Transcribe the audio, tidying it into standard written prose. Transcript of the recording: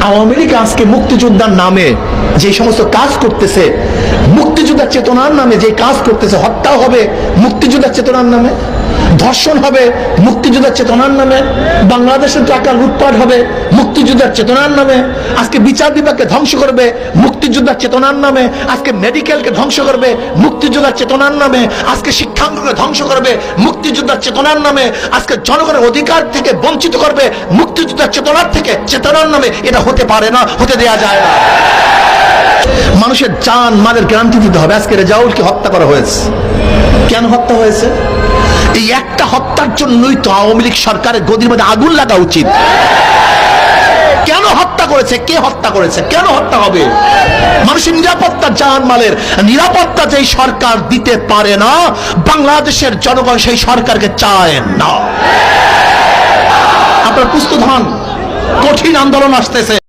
আওয়ামী লীগ আজকে মুক্তিযোদ্ধার নামে যে সমস্ত কাজ করতেছে, মুক্তিযোদ্ধার চেতনার নামে যে কাজ করতেছে, হত্যা হবে মুক্তিযোদ্ধার চেতনার নামে, ধর্ষণ হবে মুক্তিযোদ্ধার চেতনার নামে, বাংলাদেশের টাকা লুটপাট হবে মুক্তিযোদ্ধার চেতনার নামে, আজকে বিচার বিভাগকে ধ্বংস করবে মুক্তিযোদ্ধার চেতনার নামে, আজকে মেডিকেলকে ধ্বংস করবে মুক্তিযোদ্ধার চেতনার নামে, আজকে শিক্ষাঙ্গকে ধ্বংস করবে মুক্তিযোদ্ধার চেতনার নামে, আজকে জনগণের অধিকার থেকে বঞ্চিত করবে মুক্তিযোদ্ধার চেতনার নামে। এটা হতে পারে না, হতে দেয়া যায় না। মানুষের জান মালের গ্যারান্টি দিতে হবে। আজকে রেজাউলকে হত্যা করা হয়েছে, কেন হত্যা হয়েছে? এই একটা হত্যার জন্যই তো আওয়ামী লীগ সরকারের গদির মধ্যে আগুন লাগা উচিত। কেন হত্যা করেছে? কে হত্যা করেছে? কেন হত্যা হবে? মানুষের নিরাপত্তা, জান মালের নিরাপত্তা যেই সরকার দিতে পারে না, বাংলাদেশের জনগণ সেই সরকারকে চায় না। আপনার প্রস্তুত হন, কঠিন আন্দোলন আসতেছে।